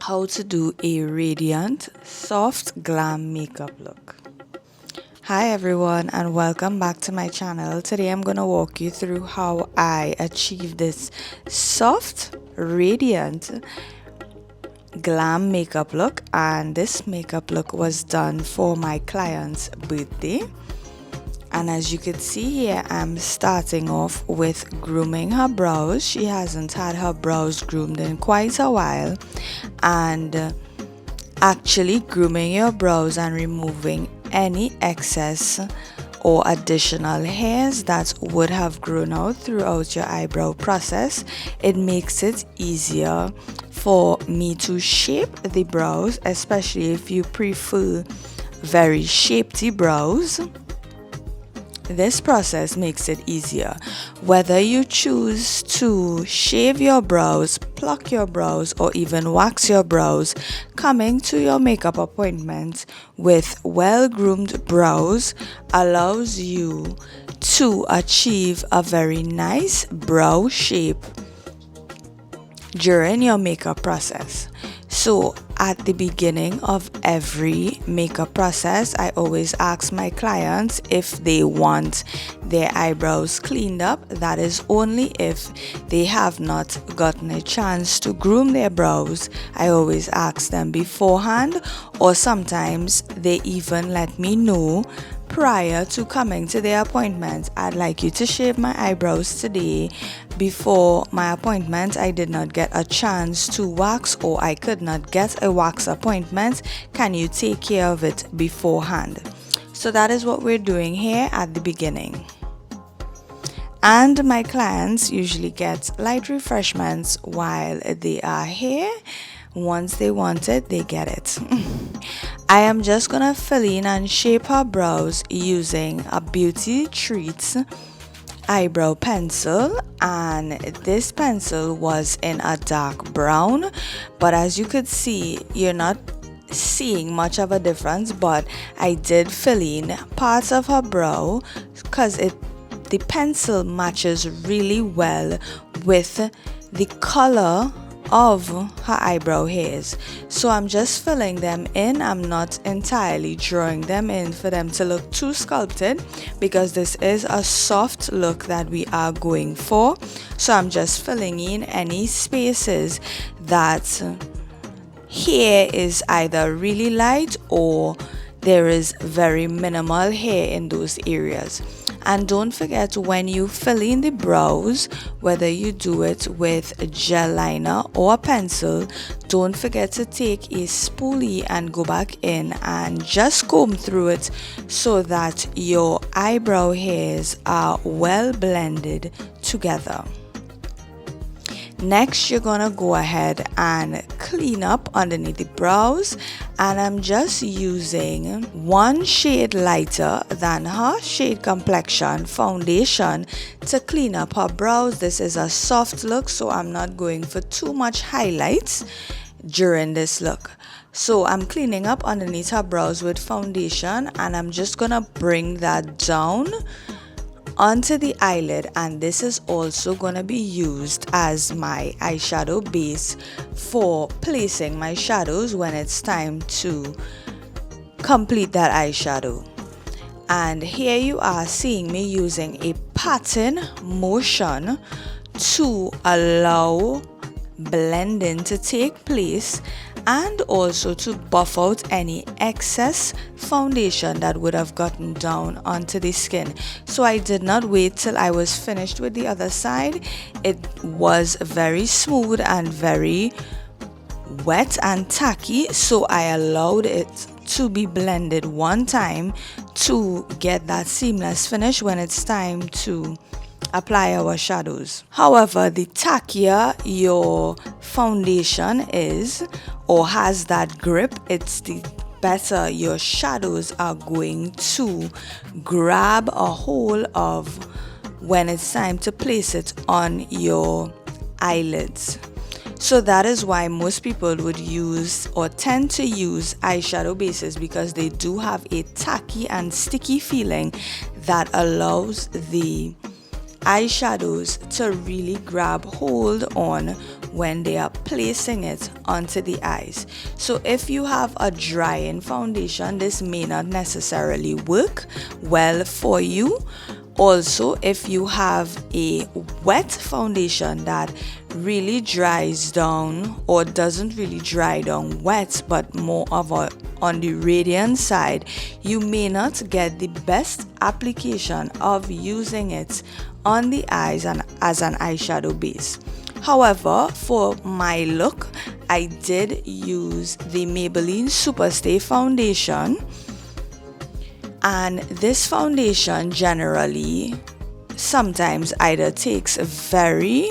how to do a radiant, soft glam makeup look. Hi everyone and welcome back to my channel. Today I'm going to walk you through how I achieve this soft, radiant glam makeup look, and this makeup look was done for my client's birthday. And as you can see here, I'm starting off with grooming her brows. She hasn't had her brows groomed in quite a while, and actually grooming your brows and removing any excess or additional hairs that would have grown out throughout your eyebrow process, it makes it easier for me to shape the brows, especially if you prefer very shapedy brows. This process makes it easier. Whether you choose to shave your brows, pluck your brows, or even wax your brows, coming to your makeup appointment with well-groomed brows allows you to achieve a very nice brow shape during your makeup process. So at the beginning of every makeup process, I always ask my clients if they want their eyebrows cleaned up. That is only if they have not gotten a chance to groom their brows. I always ask them beforehand, or sometimes they even let me know prior to coming to their appointment. I'd like you to shave my eyebrows today. Before my appointment, I did not get a chance to wax, or I could not get a wax appointment. Can you take care of it beforehand? So that is what we're doing here at the beginning. And my clients usually get light refreshments while they are here. Once they want it, they get it. I am just gonna fill in and shape her brows using a Beauty Treats eyebrow pencil, and this pencil was in a dark brown, but as you could see, you're not seeing much of a difference, but I did fill in parts of her brow because the pencil matches really well with the color of her eyebrow hairs. So I'm just filling them in. I'm not entirely drawing them in for them to look too sculpted, because this is a soft look that we are going for. So I'm just filling in any spaces that hair is either really light or there is very minimal hair in those areas. And don't forget, when you fill in the brows, whether you do it with a gel liner or a pencil, don't forget to take a spoolie and go back in and just comb through it so that your eyebrow hairs are well blended together. Next, you're gonna go ahead and clean up underneath the brows, and I'm just using one shade lighter than her shade complexion foundation to clean up her brows. This is a soft look, so I'm not going for too much highlights during this look. So I'm cleaning up underneath her brows with foundation, and I'm just gonna bring that down onto the eyelid, and this is also going to be used as my eyeshadow base for placing my shadows when it's time to complete that eyeshadow. And here you are seeing me using a pattern motion to allow blending to take place, and also to buff out any excess foundation that would have gotten down onto the skin. So I did not wait till I was finished with the other side. It was very smooth and very wet and tacky, so I allowed it to be blended one time to get that seamless finish when it's time to apply our shadows. However, the tackier your foundation is or has that grip, it's the better your shadows are going to grab a hold of when it's time to place it on your eyelids. So that is why most people would use or tend to use eyeshadow bases, because they do have a tacky and sticky feeling that allows the eyeshadows to really grab hold on when they are placing it onto the eyes. So if you have a drying foundation, this may not necessarily work well for you. Also, if you have a wet foundation that really dries down or doesn't really dry down wet but more of a on the radiant side, you may not get the best application of using it on the eyes and as an eyeshadow base. However, for my look, I did use the Maybelline Superstay foundation, and this foundation generally sometimes either takes very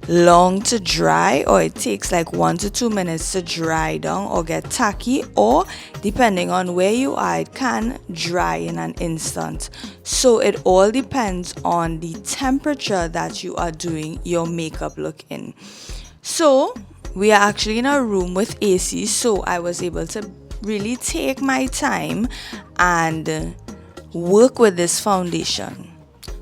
long to dry, or it takes like 1 to 2 minutes to dry down or get tacky, or depending on where you are, it can dry in an instant. So it all depends on the temperature that you are doing your makeup look in. So we are actually in a room with AC, so I was able to really take my time and work with this foundation.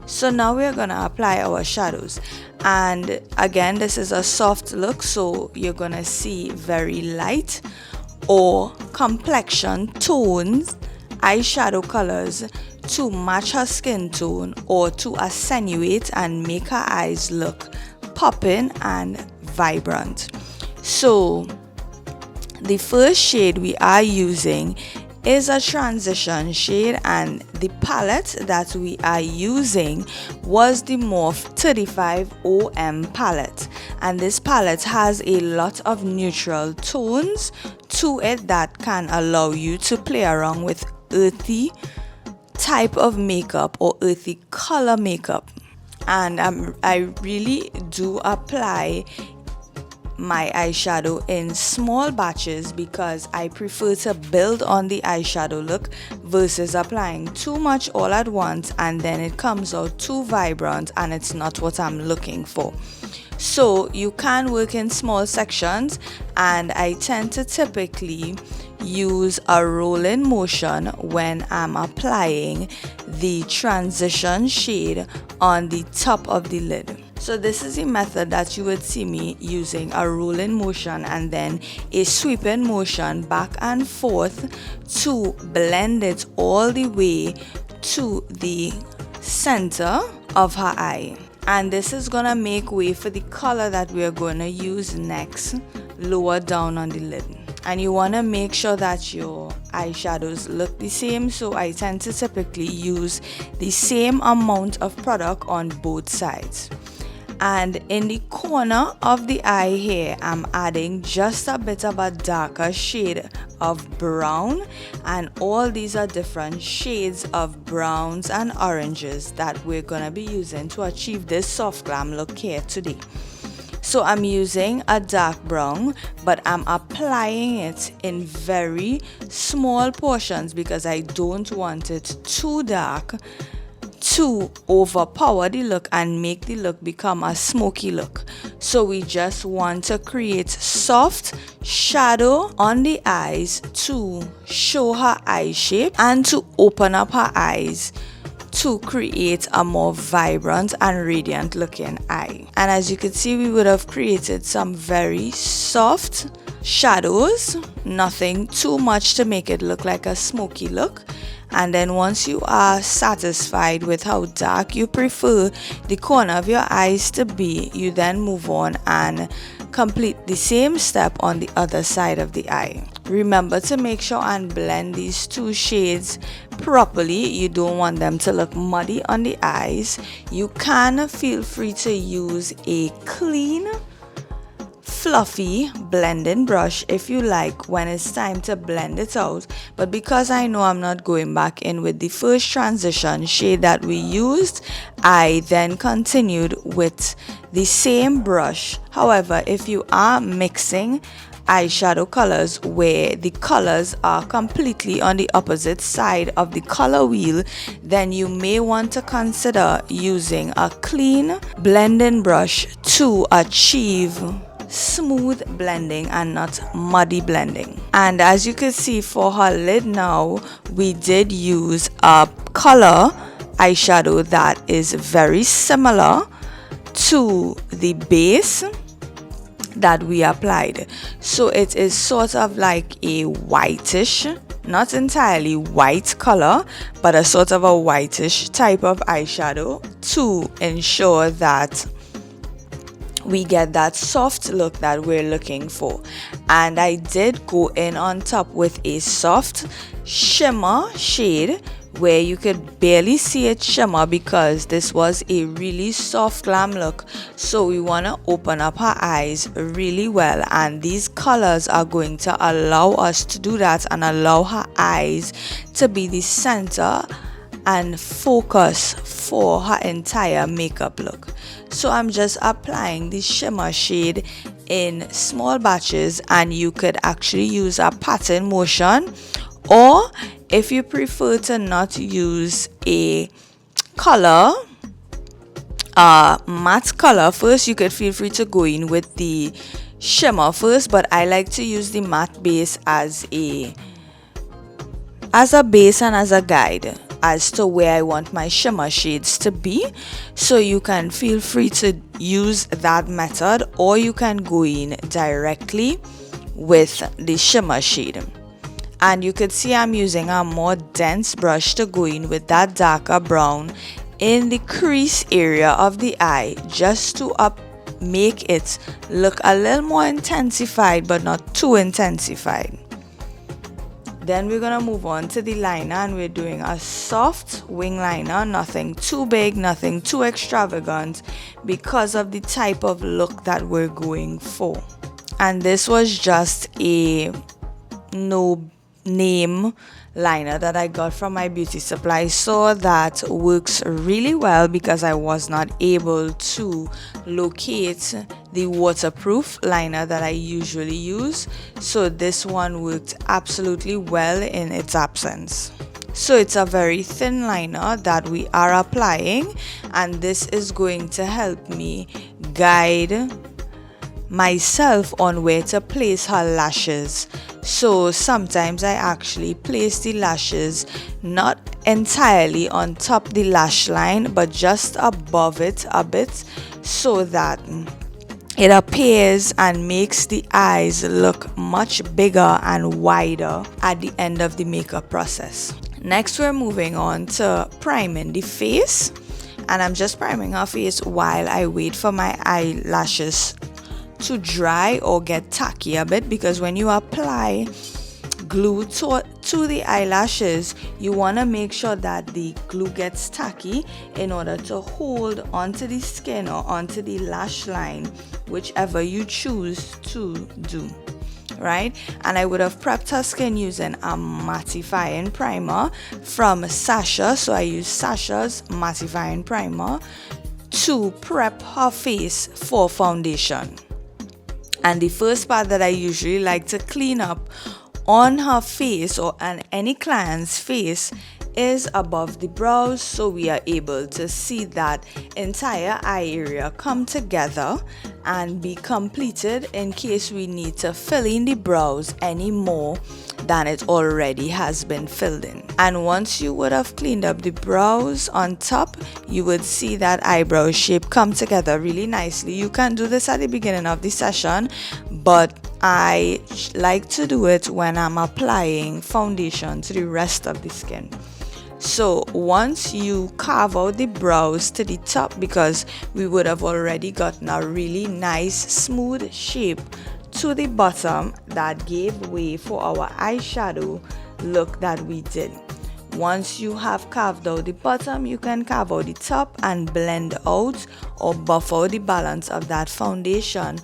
So now we are gonna apply our shadows, and again, this is a soft look, so you're gonna see very light or complexion tones, eyeshadow colors to match her skin tone or to accentuate and make her eyes look popping and vibrant. So the first shade we are using is a transition shade, and the palette that we are using was the Morphe 35 OM palette, and this palette has a lot of neutral tones to it that can allow you to play around with earthy type of makeup or earthy color makeup. And I really do apply my eyeshadow in small batches because I prefer to build on the eyeshadow look versus applying too much all at once and then it comes out too vibrant and it's not what I'm looking for. So you can work in small sections, and I tend to typically use a rolling motion when I'm applying the transition shade on the top of the lid. So this is the method that you would see me using, a rolling motion and then a sweeping motion back and forth to blend it all the way to the center of her eye. And this is gonna make way for the color that we are gonna use next, lower down on the lid. And you wanna make sure that your eyeshadows look the same, so I tend to typically use the same amount of product on both sides. And in the corner of the eye here, I'm adding just a bit of a darker shade of brown, and all these are different shades of browns and oranges that we're gonna be using to achieve this soft glam look here today. So I'm using a dark brown, but I'm applying it in very small portions because I don't want it too dark to overpower the look and make the look become a smoky look. So we just want to create soft shadow on the eyes to show her eye shape and to open up her eyes to create a more vibrant and radiant looking eye. And as you can see, we would have created some very soft shadows, nothing too much to make it look like a smoky look. And then once you are satisfied with how dark you prefer the corner of your eyes to be, you then move on and complete the same step on the other side of the eye. Remember to make sure and blend these two shades properly. You don't want them to look muddy on the eyes. You can feel free to use a clean, fluffy blending brush if you like when it's time to blend it out, but because I know I'm not going back in with the first transition shade that we used, I then continued with the same brush. However, if you are mixing eyeshadow colors where the colors are completely on the opposite side of the color wheel, then you may want to consider using a clean blending brush to achieve smooth blending and not muddy blending. And as you can see, for her lid now, we did use a color eyeshadow that is very similar to the base that we applied. So it is sort of like a whitish, not entirely white color, but a sort of a whitish type of eyeshadow to ensure that we get that soft look that we're looking for. And I did go in on top with a soft shimmer shade where you could barely see it shimmer because this was a really soft glam look. So we want to open up her eyes really well, and these colors are going to allow us to do that and allow her eyes to be the center and focus for her entire makeup look. So I'm just applying the shimmer shade in small batches, and you could actually use a pattern motion, or if you prefer to not use a color, matte color first, you could feel free to go in with the shimmer first, but I like to use the matte base as a base and as a guide as to where I want my shimmer shades to be. So you can feel free to use that method, or you can go in directly with the shimmer shade. And you could see I'm using a more dense brush to go in with that darker brown in the crease area of the eye, just to make it look a little more intensified but not too intensified. Then we're gonna move on to the liner, and we're doing a soft wing liner, nothing too big, nothing too extravagant, because of the type of look that we're going for. And this was just a no name liner that I got from my beauty supply store that works really well because I was not able to locate the waterproof liner that I usually use. So this one worked absolutely well in its absence. So it's a very thin liner that we are applying, and this is going to help me guide myself on where to place her lashes. So sometimes I actually place the lashes not entirely on top the lash line, but just above it a bit, so that it appears and makes the eyes look much bigger and wider at the end of the makeup process. Next, we're moving on to priming the face, and I'm just priming her face while I wait for my eyelashes to dry or get tacky a bit, because when you apply glue to the eyelashes, you want to make sure that the glue gets tacky in order to hold onto the skin or onto the lash line, whichever you choose to do, right? And I would have prepped her skin using a mattifying primer from Sasha. So I use Sasha's mattifying primer to prep her face for foundation. And the first part that I usually like to clean up on her face or on any client's face is above the brows, so we are able to see that entire eye area come together and be completed in case we need to fill in the brows any more than it already has been filled in. And once you would have cleaned up the brows on top, you would see that eyebrow shape come together really nicely. You can do this at the beginning of the session, but I like to do it when I'm applying foundation to the rest of the skin. So once you carve out the brows to the top, because we would have already gotten a really nice smooth shape to the bottom that gave way for our eyeshadow look that we did. Once you have carved out the bottom, you can carve out the top and blend out or buff out the balance of that foundation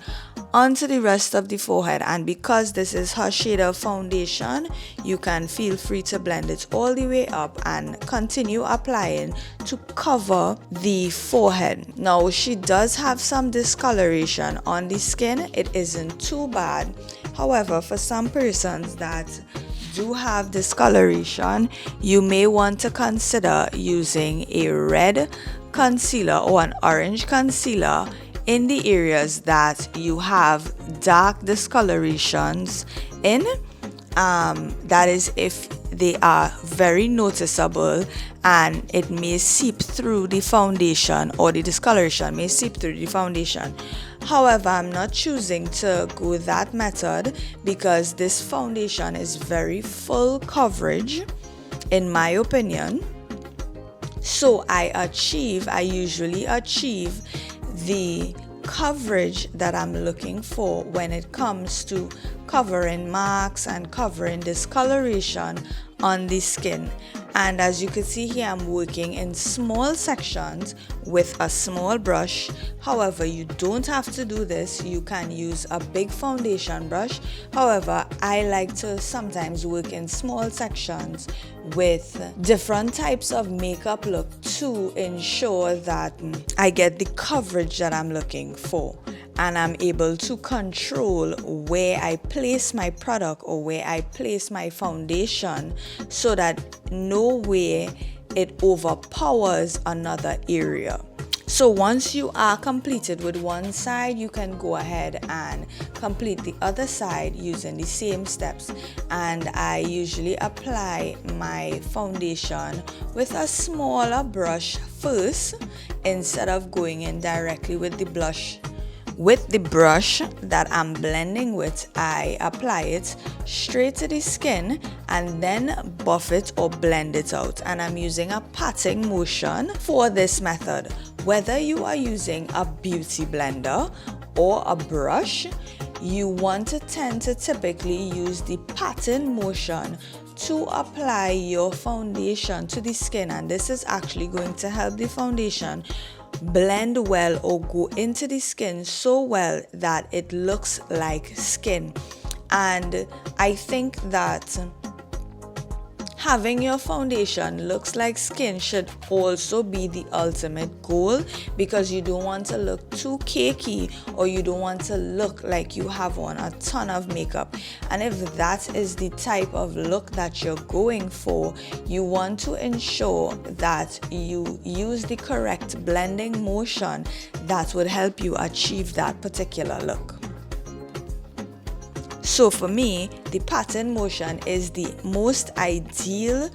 onto the rest of the forehead. And because this is her shade of foundation, you can feel free to blend it all the way up and continue applying to cover the forehead. Now, she does have some discoloration on the skin. It isn't too bad. However, for some persons that do have discoloration, you may want to consider using a red concealer or an orange concealer in the areas that you have dark discolorations in, That is if they are very noticeable and it may seep through the foundation, or the discoloration may seep through the foundation. However, I'm not choosing to go that method because this foundation is very full coverage in my opinion. So I usually achieve the coverage that I'm looking for when it comes to covering marks and covering discoloration on the skin. And as you can see here, I'm working in small sections with a small brush. However, you don't have to do this. You can use a big foundation brush. However, I like to sometimes work in small sections with different types of makeup look to ensure that I get the coverage that I'm looking for, and I'm able to control where I place my product or where I place my foundation so that nowhere it overpowers another area. So once you are completed with one side, you can go ahead and complete the other side using the same steps. And I usually apply my foundation with a smaller brush first instead of going in directly with the blush. With the brush that I'm blending with, I apply it straight to the skin and then buff it or blend it out. And I'm using a patting motion for this method. Whether you are using a beauty blender or a brush, you want to tend to typically use the patting motion to apply your foundation to the skin, and this is actually going to help the foundation blend well or go into the skin so well that it looks like skin. And I think that having your foundation looks like skin should also be the ultimate goal, because you don't want to look too cakey or you don't want to look like you have on a ton of makeup. And if that is the type of look that you're going for, you want to ensure that you use the correct blending motion that would help you achieve that particular look. So for me, the pattern motion is the most ideal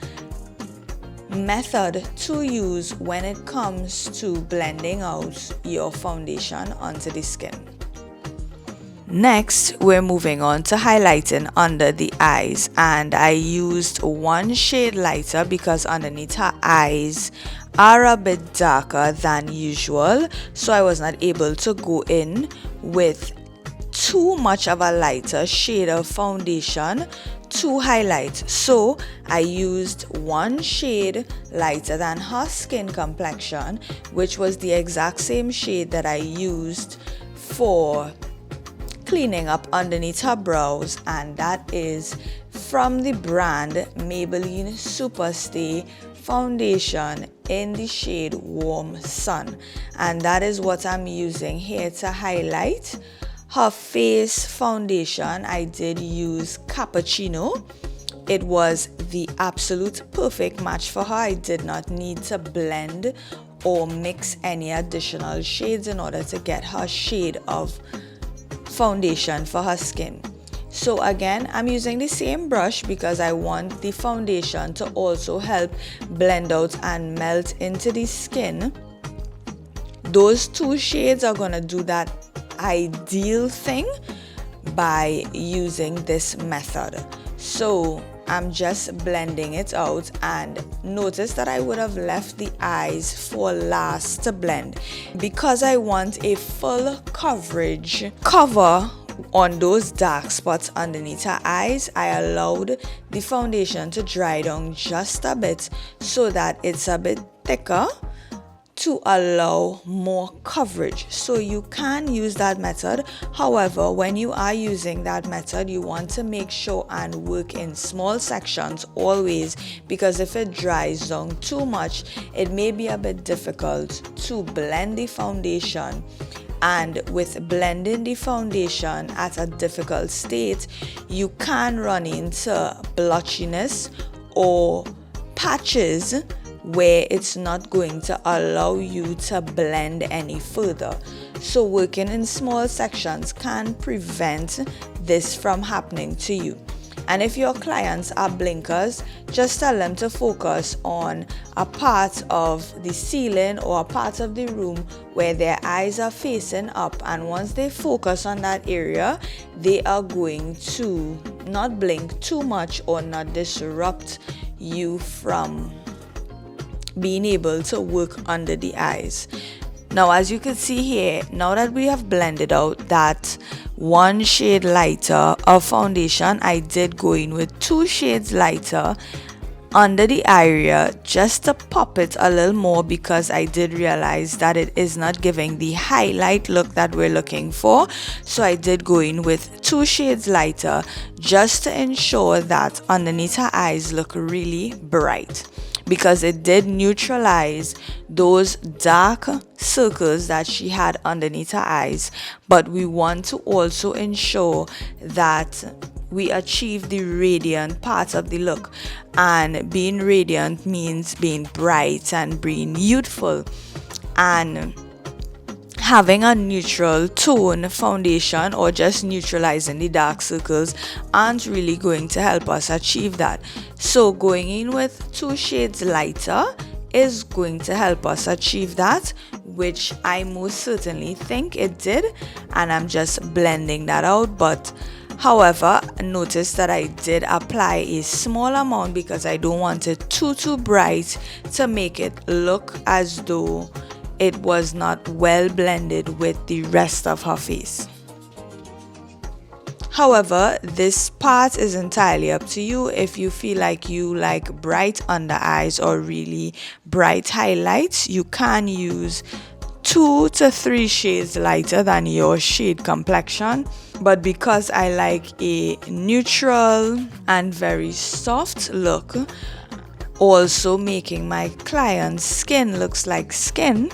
method to use when it comes to blending out your foundation onto the skin. Next, we're moving on to highlighting under the eyes, and I used one shade lighter because underneath her eyes are a bit darker than usual, so I was not able to go in with too much of a lighter shade of foundation to highlight. So I used one shade lighter than her skin complexion, which was the exact same shade that I used for cleaning up underneath her brows, and that is from the brand Maybelline Superstay foundation in the shade Warm Sun, and that is what I'm using here to highlight her face foundation. I did use Cappuccino. It was the absolute perfect match for her. I did not need to blend or mix any additional shades in order to get her shade of foundation for her skin. So again, I'm using the same brush because I want the foundation to also help blend out and melt into the skin. Those two shades are gonna do that ideal thing by using this method. So I'm just blending it out, and notice that I would have left the eyes for last to blend because I want a full cover on those dark spots underneath her eyes. I allowed the foundation to dry down just a bit so that it's a bit thicker to allow more coverage. So you can use that method. However, when you are using that method, you want to make sure and work in small sections always, because if it dries down too much, it may be a bit difficult to blend the foundation. And with blending the foundation at a difficult state, you can run into blotchiness or patches where it's not going to allow you to blend any further. So working in small sections can prevent this from happening to you. And if your clients are blinkers, just tell them to focus on a part of the ceiling or a part of the room where their eyes are facing up. And once they focus on that area, they are going to not blink too much or not disrupt you from being able to work under the eyes. Now, as you can see here, now that we have blended out that 1 shade lighter of foundation, I did go in with 2 shades lighter under the area just to pop it a little more, because I did realize that it is not giving the highlight look that we're looking for. So I did go in with 2 shades lighter just to ensure that underneath her eyes look really bright, because it did neutralize those dark circles that she had underneath her eyes. But we want to also ensure that we achieve the radiant part of the look, and being radiant means being bright and being youthful, and having a neutral tone foundation or just neutralizing the dark circles aren't really going to help us achieve that. So going in with 2 shades lighter is going to help us achieve that, which I most certainly think it did, and I'm just blending that out. But however, notice that I did apply a small amount because I don't want it too bright to make it look as though it was not well blended with the rest of her face. However, this part is entirely up to you. If you feel like you like bright under eyes or really bright highlights, you can use 2 to 3 shades lighter than your shade complexion. But because I like a neutral and very soft look, also making my client's skin looks like skin,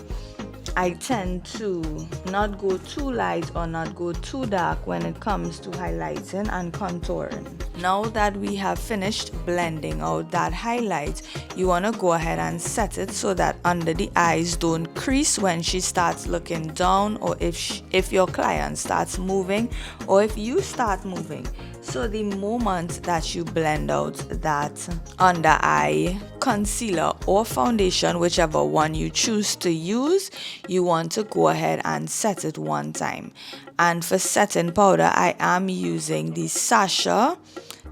I tend to not go too light or not go too dark when it comes to highlighting and contouring. Now that we have finished blending out that highlight, you want to go ahead and set it so that under the eyes don't crease when she starts looking down, or if your client starts moving, or if you start moving. So the moment that you blend out that under eye concealer or foundation, whichever one you choose to use, you want to go ahead and set it one time. And for setting powder, I am using the Sasha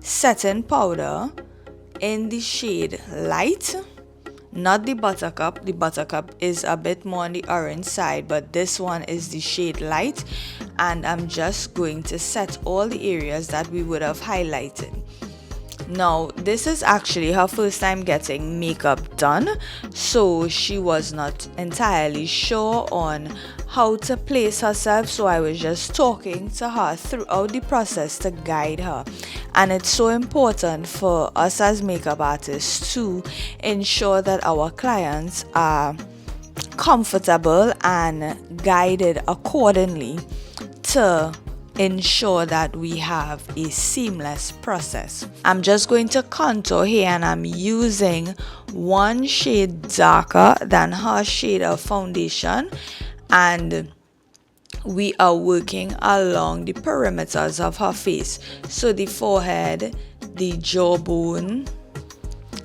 setting powder in the shade light, not the buttercup. The buttercup is a bit more on the orange side, but this one is the shade light, and I'm just going to set all the areas that we would have highlighted. Now, this is actually her first time getting makeup done, so she was not entirely sure on how to place herself, so I was just talking to her throughout the process to guide her. And it's so important for us as makeup artists to ensure that our clients are comfortable and guided accordingly to ensure that we have a seamless process. I'm just going to contour here, and I'm using 1 shade darker than her shade of foundation, and we are working along the perimeters of her face. So the forehead, the jawbone,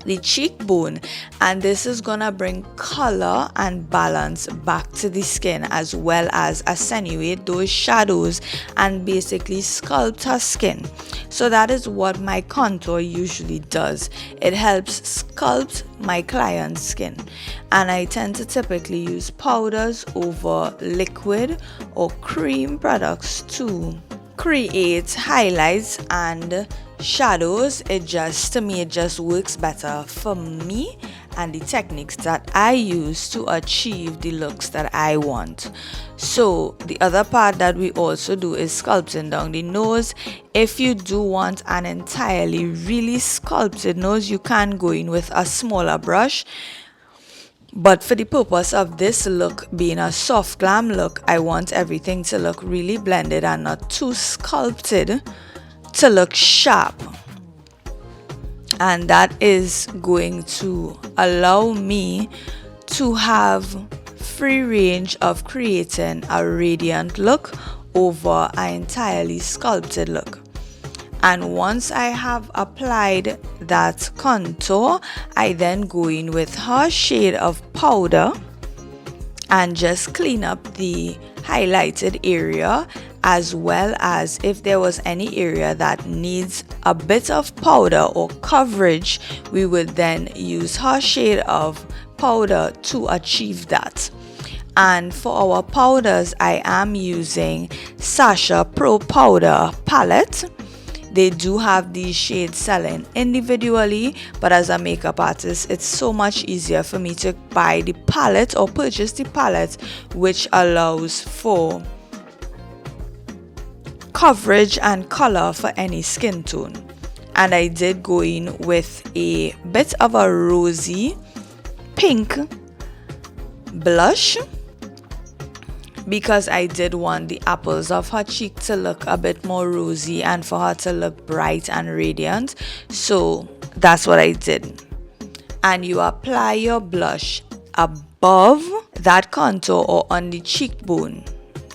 the cheekbone, and this is gonna bring color and balance back to the skin, as well as accentuate those shadows and basically sculpt her skin. So that is what my contour usually does. It helps sculpt my client's skin, and I tend to typically use powders over liquid or cream products to create highlights and shadows. It just works better for me and the techniques that I use to achieve the looks that I want. So the other part that we also do is sculpting down the nose. If you do want an entirely really sculpted nose, you can go in with a smaller brush. But for the purpose of this look being a soft glam look, I want everything to look really blended and not too sculpted to look sharp. And that is going to allow me to have free range of creating a radiant look over an entirely sculpted look. And once I have applied that contour, I then go in with her shade of powder and just clean up the highlighted area, as well as if there was any area that needs a bit of powder or coverage, we would then use her shade of powder to achieve that. And for our powders, I am using Sasha Pro Powder palette. They do have these shades selling individually, but as a makeup artist, it's so much easier for me to buy the palette or purchase the palette, which allows for coverage and color for any skin tone. And I did go in with a bit of a rosy pink blush, because I did want the apples of her cheek to look a bit more rosy and for her to look bright and radiant. So that's what I did. And you apply your blush above that contour or on the cheekbone.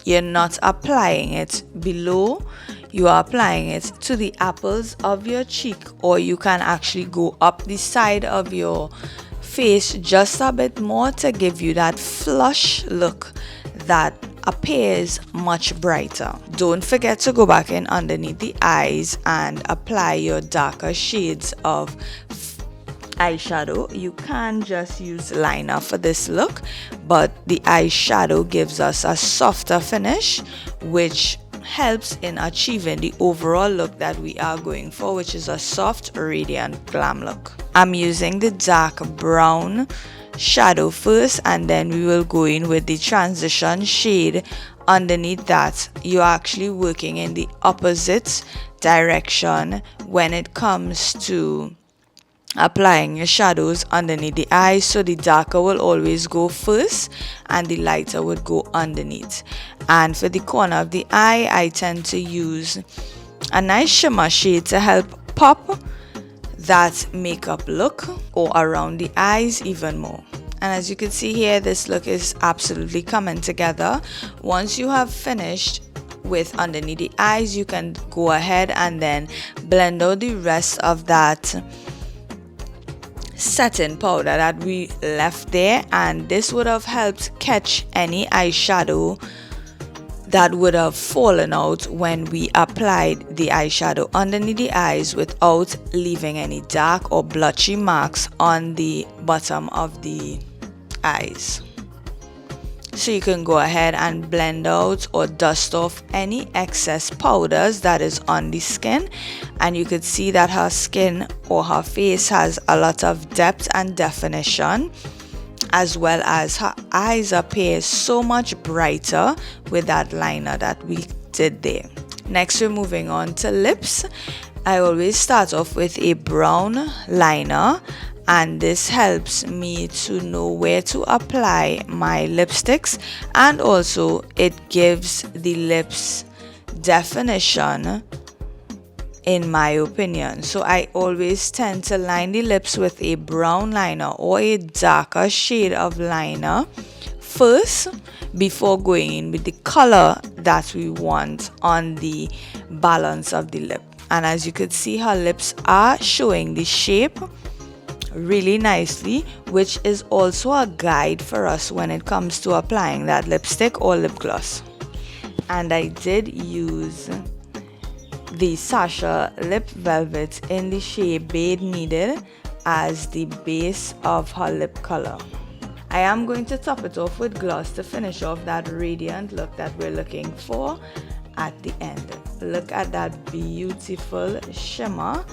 You're not applying it below, you are applying it to the apples of your cheek, or you can actually go up the side of your face just a bit more to give you that flush look that appears much brighter. Don't forget to go back in underneath the eyes and apply your darker shades of eyeshadow. You can just use liner for this look, but the eyeshadow gives us a softer finish, which helps in achieving the overall look that we are going for, which is a soft, radiant glam look. I'm using the dark brown shadow first, and then we will go in with the transition shade underneath that. You're actually working in the opposite direction when it comes to applying your shadows underneath the eyes. So the darker will always go first and the lighter would go underneath. And for the corner of the eye, I tend to use a nice shimmer shade to help pop that makeup look, or around the eyes even more. And as you can see here, this look is absolutely coming together. Once you have finished with underneath the eyes, you can go ahead and then blend out the rest of that setting powder that we left there, and this would have helped catch any eyeshadow that would have fallen out when we applied the eyeshadow underneath the eyes without leaving any dark or blotchy marks on the bottom of the eyes. So you can go ahead and blend out or dust off any excess powders that is on the skin, and you could see that her skin or her face has a lot of depth and definition, as well as her eyes appear so much brighter with that liner that we did there. Next, we're moving on to lips. I always start off with a brown liner, and this helps me to know where to apply my lipsticks, and also it gives the lips definition in my opinion. So I always tend to line the lips with a brown liner or a darker shade of liner first before going in with the color that we want on the balance of the lip. And as you could see, her lips are showing the shape really nicely, which is also a guide for us when it comes to applying that lipstick or lip gloss. And I did use the Sasha Lip Velvet in the shade Beige Needed as the base of her lip color. I am going to top it off with gloss to finish off that radiant look that we're looking for at the end. Look at that beautiful shimmer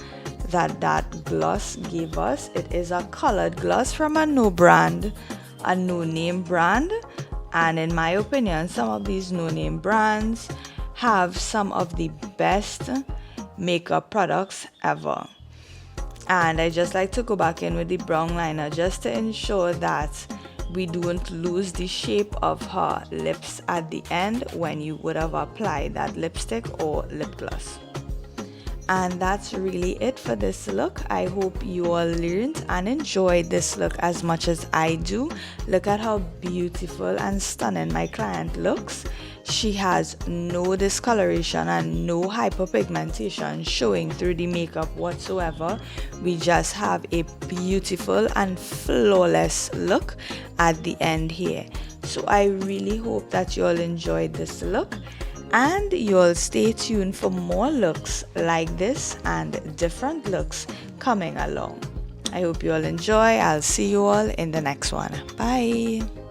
that gloss gave us. It is a colored gloss from a no name brand, and in my opinion, some of these no name brands have some of the best makeup products ever. And I just like to go back in with the brown liner just to ensure that we don't lose the shape of her lips at the end when you would have applied that lipstick or lip gloss. And that's really it for this look. I hope you all learned and enjoyed this look as much as I do. Look at how beautiful and stunning my client looks. She has no discoloration and no hyperpigmentation showing through the makeup whatsoever. We just have a beautiful and flawless look at the end here. So I really hope that you all enjoyed this look, and you'll stay tuned for more looks like this and different looks coming along. I hope you all enjoy. I'll see you all in the next one. Bye.